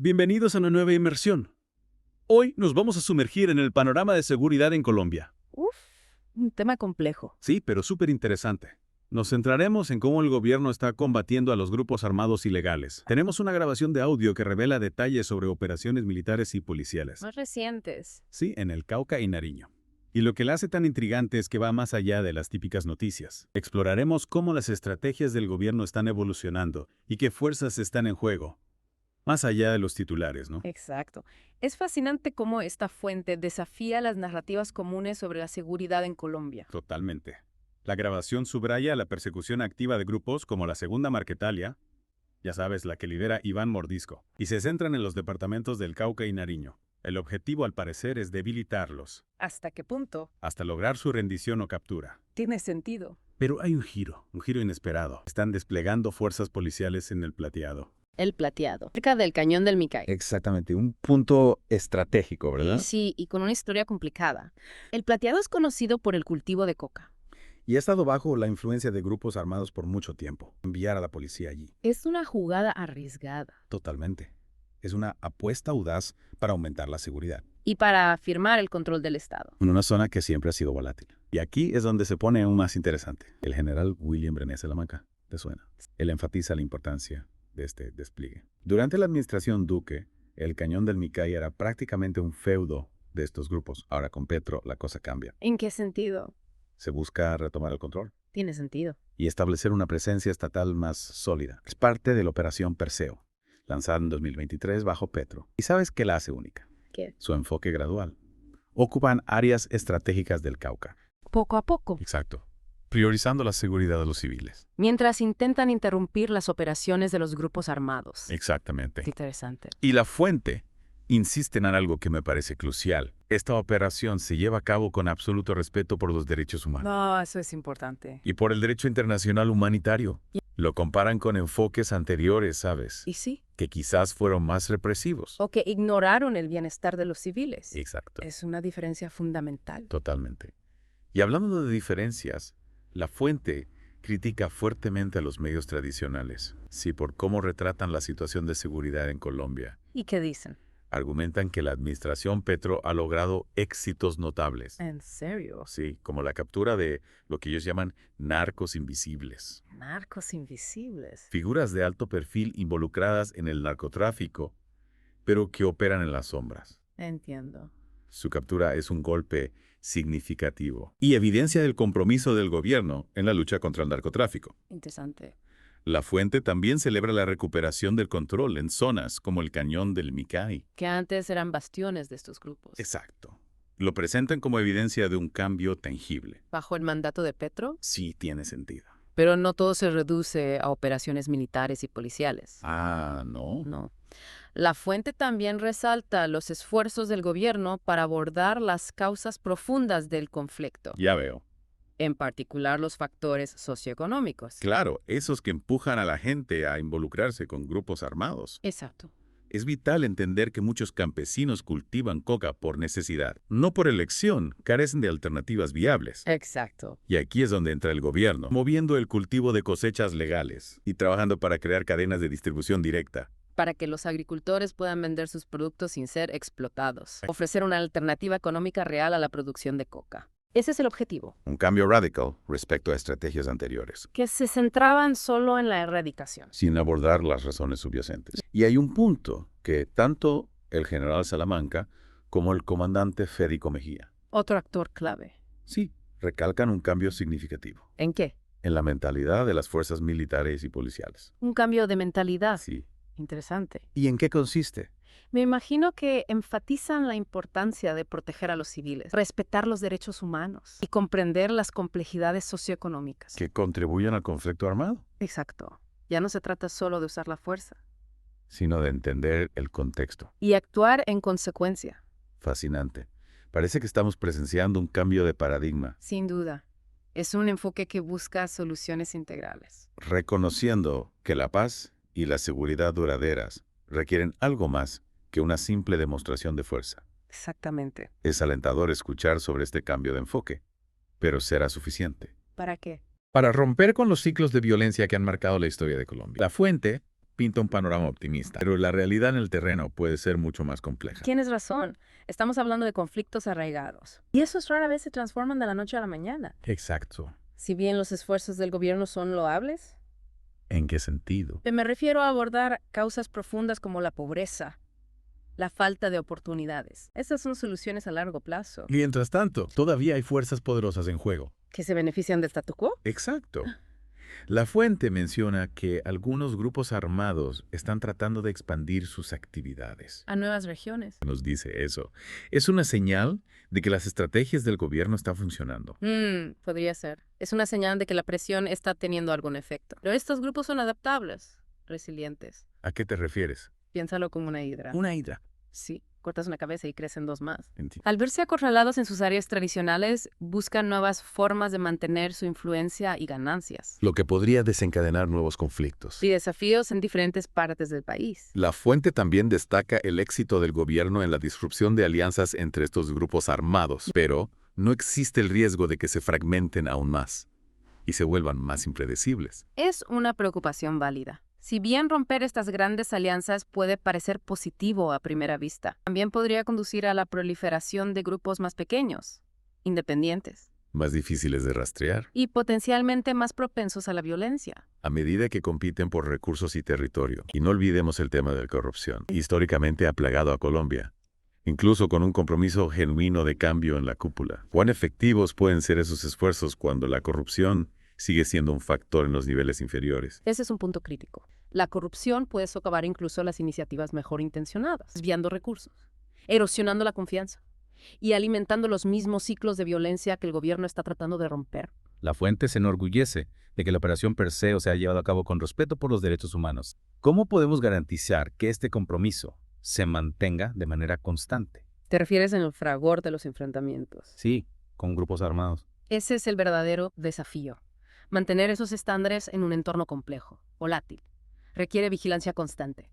Bienvenidos a una nueva inmersión. Hoy nos vamos a sumergir en el panorama de seguridad en Colombia. Uf, un tema complejo. Sí, pero súper interesante. Nos centraremos en cómo el gobierno está combatiendo a los grupos armados ilegales. Tenemos una grabación de audio que revela detalles sobre operaciones militares y policiales. Más recientes. Sí, en el Cauca y Nariño. Y lo que la hace tan intrigante es que va más allá de las típicas noticias. Exploraremos cómo las estrategias del gobierno están evolucionando y qué fuerzas están en juego. Más allá de los titulares, ¿no? Exacto. Es fascinante cómo esta fuente desafía las narrativas comunes sobre la seguridad en Colombia. Totalmente. La grabación subraya la persecución activa de grupos como la Segunda Marquetalia, ya sabes, la que lidera Iván Mordisco, y se centran en los departamentos del Cauca y Nariño. El objetivo, al parecer, es debilitarlos, ¿Hasta qué punto? hasta lograr su rendición o captura. Tiene sentido. Pero hay un giro inesperado. Están desplegando fuerzas policiales en el Plateado. El Plateado, cerca del Cañón del Micay. Exactamente, un punto estratégico, ¿verdad? Sí, y con una historia complicada. El Plateado es conocido por el cultivo de coca. Y ha estado bajo la influencia de grupos armados por mucho tiempo. Enviar a la policía allí. Es una jugada arriesgada. Totalmente. Es una apuesta audaz para aumentar la seguridad. Y para afirmar el control del Estado. En una zona que siempre ha sido volátil. Y aquí es donde se pone aún más interesante. El general William Brené Salamanca, ¿te suena? Él enfatiza la importancia de este despliegue. Durante la administración Duque, el Cañón del Micay era prácticamente un feudo de estos grupos. Ahora con Petro la cosa cambia. ¿En qué sentido? Se busca retomar el control Tiene sentido. y establecer una presencia estatal más sólida. Es parte de la Operación Perseo, lanzada en 2023 bajo Petro. ¿Y sabes qué la hace única? ¿Qué? Su enfoque gradual. Ocupan áreas estratégicas del Cauca. Poco a poco. Exacto. Priorizando la seguridad de los civiles. Mientras intentan interrumpir las operaciones de los grupos armados. Exactamente. Interesante. Y la fuente insiste en algo que me parece crucial. Esta operación se lleva a cabo con absoluto respeto por los derechos humanos. No, eso es importante. Y por el derecho internacional humanitario. Lo comparan con enfoques anteriores, ¿sabes? ¿Y sí? Que quizás fueron más represivos. O que ignoraron el bienestar de los civiles. Exacto. Es una diferencia fundamental. Totalmente. Y hablando de diferencias, la fuente critica fuertemente a los medios tradicionales. Sí, por cómo retratan la situación de seguridad en Colombia. ¿Y qué dicen? Argumentan que la administración Petro ha logrado éxitos notables. ¿En serio? Sí, como la captura de lo que ellos llaman narcos invisibles. Narcos invisibles. Figuras de alto perfil involucradas en el narcotráfico, pero que operan en las sombras. Entiendo. Su captura es un golpe significativo y evidencia del compromiso del gobierno en la lucha contra el narcotráfico. Interesante. La fuente también celebra la recuperación del control en zonas como el Cañón del Micay. Que antes eran bastiones de estos grupos. Exacto. Lo presentan como evidencia de un cambio tangible. Bajo el mandato de Petro. Sí tiene sentido. Pero no todo se reduce a operaciones militares y policiales. Ah, ¿no? No. La fuente también resalta los esfuerzos del gobierno para abordar las causas profundas del conflicto, Ya veo. en particular los factores socioeconómicos. Claro, esos que empujan a la gente a involucrarse con grupos armados. Exacto. Es vital entender que muchos campesinos cultivan coca por necesidad, no por elección, carecen de alternativas viables. Exacto. Y aquí es donde entra el gobierno, moviendo el cultivo de cosechas legales y trabajando para crear cadenas de distribución directa. Para que los agricultores puedan vender sus productos sin ser explotados. Ofrecer una alternativa económica real a la producción de coca. Ese es el objetivo. Un cambio radical respecto a estrategias anteriores, Que se centraban solo en la erradicación. sin abordar las razones subyacentes. Y hay un punto que tanto el general Salamanca como el comandante Federico Mejía, Otro actor clave. sí, recalcan un cambio significativo ¿En qué? en la mentalidad de las fuerzas militares y policiales. Un cambio de mentalidad. Sí. Interesante. ¿Y en qué consiste? Me imagino que enfatizan la importancia de proteger a los civiles, respetar los derechos humanos y comprender las complejidades socioeconómicas. Que contribuyan al conflicto armado, Exacto. Ya no se trata solo de usar la fuerza. sino de entender el contexto. Y actuar en consecuencia. Fascinante. Parece que estamos presenciando un cambio de paradigma, Sin duda. Es un enfoque que busca soluciones integrales. reconociendo que la paz y la seguridad duraderas requieren algo más que una simple demostración de fuerza. Exactamente. Es alentador escuchar sobre este cambio de enfoque, pero ¿será suficiente? ¿Para qué? Para romper con los ciclos de violencia que han marcado la historia de Colombia. La fuente pinta un panorama optimista, pero la realidad en el terreno puede ser mucho más compleja. Tienes razón. Estamos hablando de conflictos arraigados. Y esos rara vez se transforman de la noche a la mañana. Exacto. Si bien los esfuerzos del gobierno son loables, ¿En qué sentido? me refiero a abordar causas profundas como la pobreza, la falta de oportunidades. Esas son soluciones a largo plazo. Mientras tanto, todavía hay fuerzas poderosas en juego. ¿Que se benefician del statu quo? Exacto. La fuente menciona que algunos grupos armados están tratando de expandir sus actividades. A nuevas regiones. Nos dice eso. Es una señal de que las estrategias del gobierno están funcionando. Podría ser. Es una señal de que la presión está teniendo algún efecto. Pero estos grupos son adaptables, resilientes. ¿A qué te refieres? Piénsalo como una hidra. Una hidra. Sí, cortas una cabeza y crecen dos más. Entiendo. Al verse acorralados en sus áreas tradicionales, buscan nuevas formas de mantener su influencia y ganancias. Lo que podría desencadenar nuevos conflictos. Y desafíos en diferentes partes del país. La fuente también destaca el éxito del gobierno en la disrupción de alianzas entre estos grupos armados, pero no existe el riesgo de que se fragmenten aún más y se vuelvan más impredecibles. Es una preocupación válida. Si bien romper estas grandes alianzas puede parecer positivo a primera vista, también podría conducir a la proliferación de grupos más pequeños, independientes, Más difíciles de rastrear. y potencialmente más propensos a la violencia. A medida que compiten por recursos y territorio. Y no olvidemos el tema de la corrupción, históricamente ha plagado a Colombia, incluso con un compromiso genuino de cambio en la cúpula. ¿Cuán efectivos pueden ser esos esfuerzos cuando la corrupción sigue siendo un factor en los niveles inferiores? Ese es un punto crítico. La corrupción puede socavar incluso las iniciativas mejor intencionadas, desviando recursos, erosionando la confianza y alimentando los mismos ciclos de violencia que el gobierno está tratando de romper. La fuente se enorgullece de que la operación Perseo se ha llevado a cabo con respeto por los derechos humanos. ¿Cómo podemos garantizar que este compromiso se mantenga de manera constante? ¿Te refieres en el fragor de los enfrentamientos? Sí, con grupos armados. Ese es el verdadero desafío. Mantener esos estándares en un entorno complejo, volátil. Requiere vigilancia constante,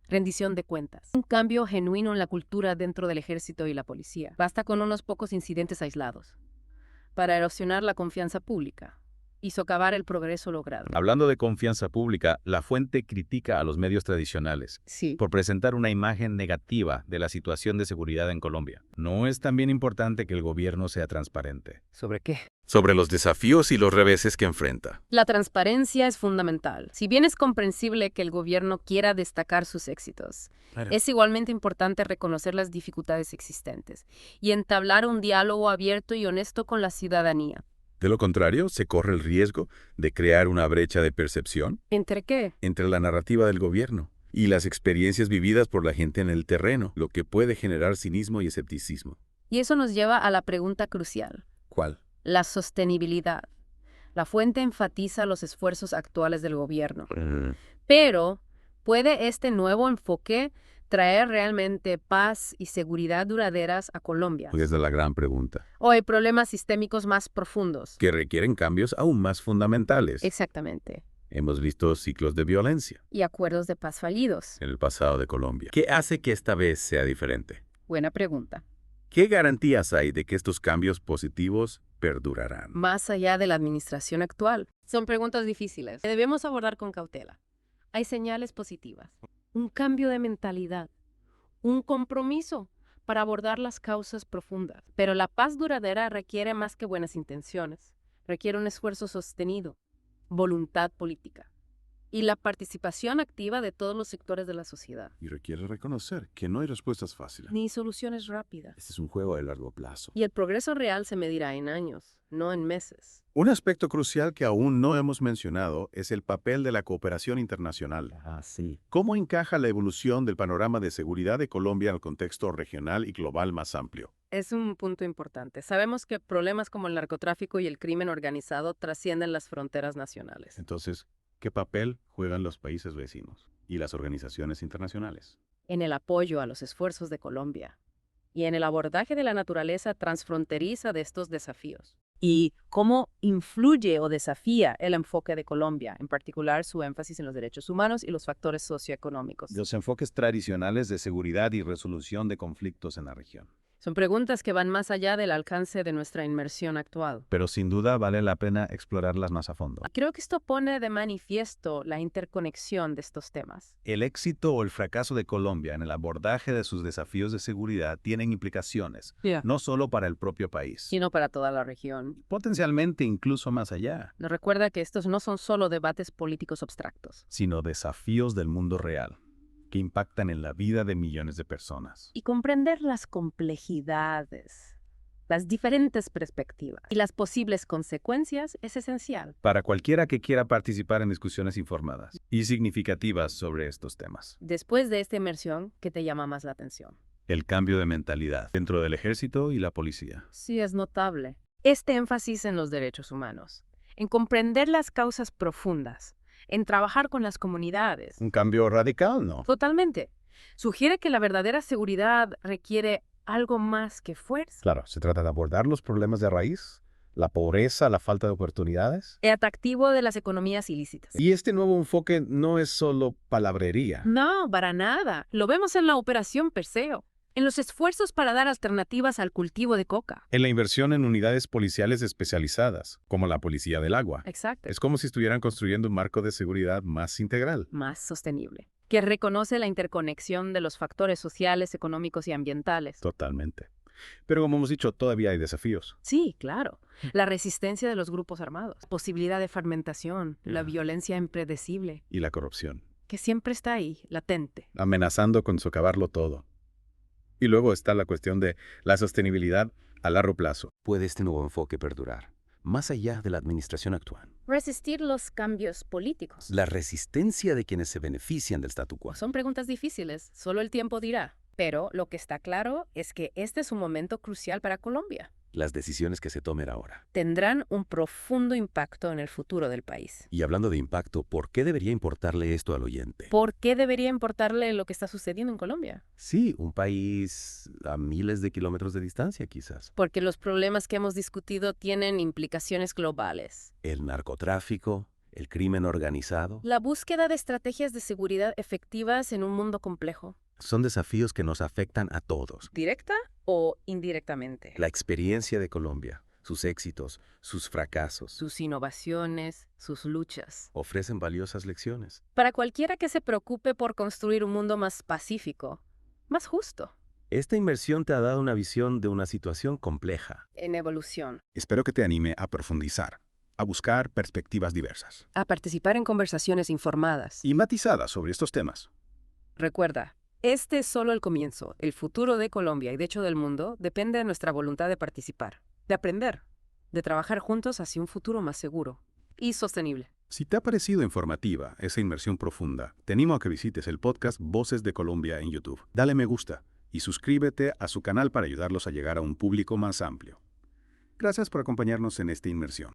rendición de cuentas, un cambio genuino en la cultura dentro del ejército y la policía. Basta con unos pocos incidentes aislados para erosionar la confianza pública y socavar el progreso logrado. Hablando de confianza pública, la fuente critica a los medios tradicionales Sí. por presentar una imagen negativa de la situación de seguridad en Colombia. ¿No es también importante que el gobierno sea transparente? ¿Sobre qué? Sobre los desafíos y los reveses que enfrenta. La transparencia es fundamental. Si bien es comprensible que el gobierno quiera destacar sus éxitos, es igualmente importante reconocer las dificultades existentes y entablar un diálogo abierto y honesto con la ciudadanía. De lo contrario, se corre el riesgo de crear una brecha de percepción ¿Entre qué? entre la narrativa del gobierno y las experiencias vividas por la gente en el terreno, lo que puede generar cinismo y escepticismo. Y eso nos lleva a la pregunta crucial. ¿Cuál? La sostenibilidad. La fuente enfatiza los esfuerzos actuales del gobierno. Pero, ¿puede este nuevo enfoque traer realmente paz y seguridad duraderas a Colombia? Esa es la gran pregunta. ¿O hay problemas sistémicos más profundos? Que requieren cambios aún más fundamentales. Exactamente. Hemos visto ciclos de violencia Y acuerdos de paz fallidos. en el pasado de Colombia. ¿Qué hace que esta vez sea diferente? Buena pregunta. ¿Qué garantías hay de que estos cambios positivos perdurarán? Más allá de la administración actual. Son preguntas difíciles que debemos abordar con cautela. Hay señales positivas. Un cambio de mentalidad. Un compromiso para abordar las causas profundas. Pero la paz duradera requiere más que buenas intenciones. Requiere un esfuerzo sostenido, voluntad política y la participación activa de todos los sectores de la sociedad. Y requiere reconocer que no hay respuestas fáciles. Ni soluciones rápidas. Este es un juego de largo plazo. Y el progreso real se medirá en años, no en meses. Un aspecto crucial que aún no hemos mencionado es el papel de la cooperación internacional. Sí. ¿Cómo encaja la evolución del panorama de seguridad de Colombia en el contexto regional y global más amplio? Es un punto importante. Sabemos que problemas como el narcotráfico y el crimen organizado trascienden las fronteras nacionales. Entonces, ¿qué papel juegan los países vecinos y las organizaciones internacionales? En el apoyo a los esfuerzos de Colombia y en el abordaje de la naturaleza transfronteriza de estos desafíos. Y cómo influye o desafía el enfoque de Colombia, en particular su énfasis en los derechos humanos y los factores socioeconómicos. Los enfoques tradicionales de seguridad y resolución de conflictos en la región. Son preguntas que van más allá del alcance de nuestra inmersión actual. Pero sin duda vale la pena explorarlas más a fondo. Creo que esto pone de manifiesto la interconexión de estos temas. El éxito o el fracaso de Colombia en el abordaje de sus desafíos de seguridad tienen implicaciones, no solo para el propio país, Sino para toda la región. potencialmente incluso más allá, Nos recuerda que estos no son solo debates políticos abstractos. sino desafíos del mundo real, que impactan en la vida de millones de personas. Y comprender las complejidades, las diferentes perspectivas y las posibles consecuencias es esencial. Para cualquiera que quiera participar en discusiones informadas y significativas sobre estos temas. Después de esta inmersión, ¿qué te llama más la atención? El cambio de mentalidad dentro del ejército y la policía. Sí, es notable. Este énfasis en los derechos humanos, en comprender las causas profundas, en trabajar con las comunidades. Un cambio radical, ¿no? Totalmente. Sugiere que la verdadera seguridad requiere algo más que fuerza. Claro, se trata de abordar los problemas de raíz, la pobreza, la falta de oportunidades. El atractivo de las economías ilícitas. Y este nuevo enfoque no es solo palabrería. No, para nada. Lo vemos en la Operación Perseo, en los esfuerzos para dar alternativas al cultivo de coca. En la inversión en unidades policiales especializadas, como la Policía del Agua. Exacto. Es como si estuvieran construyendo un marco de seguridad más integral. Más sostenible, que reconoce la interconexión de los factores sociales, económicos y ambientales. Totalmente. Pero como hemos dicho, todavía hay desafíos. Sí, claro. La resistencia de los grupos armados, posibilidad de fragmentación, la violencia impredecible, Y la corrupción, que siempre está ahí, latente. amenazando con socavarlo todo. Y luego está la cuestión de la sostenibilidad a largo plazo. ¿Puede este nuevo enfoque perdurar, más allá de la administración actual? Resistir los cambios políticos. La resistencia de quienes se benefician del statu quo. Son preguntas difíciles, solo el tiempo dirá. Pero lo que está claro es que este es un momento crucial para Colombia. Las decisiones que se tomen ahora. Tendrán un profundo impacto en el futuro del país. Y hablando de impacto, ¿por qué debería importarle esto al oyente? ¿Por qué debería importarle lo que está sucediendo en Colombia? Sí, un país a miles de kilómetros de distancia, quizás. Porque los problemas que hemos discutido tienen implicaciones globales. El narcotráfico, el crimen organizado, La búsqueda de estrategias de seguridad efectivas en un mundo complejo. son desafíos que nos afectan a todos. ¿Directa o indirectamente? La experiencia de Colombia, sus éxitos, sus fracasos, Sus innovaciones, sus luchas. ofrecen valiosas lecciones. Para cualquiera que se preocupe por construir un mundo más pacífico, más justo, Esta inmersión te ha dado una visión de una situación compleja. en evolución. Espero que te anime a profundizar, a buscar perspectivas diversas A participar en conversaciones informadas. y matizadas sobre estos temas. Recuerda, este es solo el comienzo. El futuro de Colombia y de hecho del mundo depende de nuestra voluntad de participar, de aprender, de trabajar juntos hacia un futuro más seguro y sostenible. Si te ha parecido informativa esa inmersión profunda, te animo a que visites el podcast Voces de Colombia en YouTube. Dale me gusta y suscríbete a su canal para ayudarlos a llegar a un público más amplio. Gracias por acompañarnos en esta inmersión.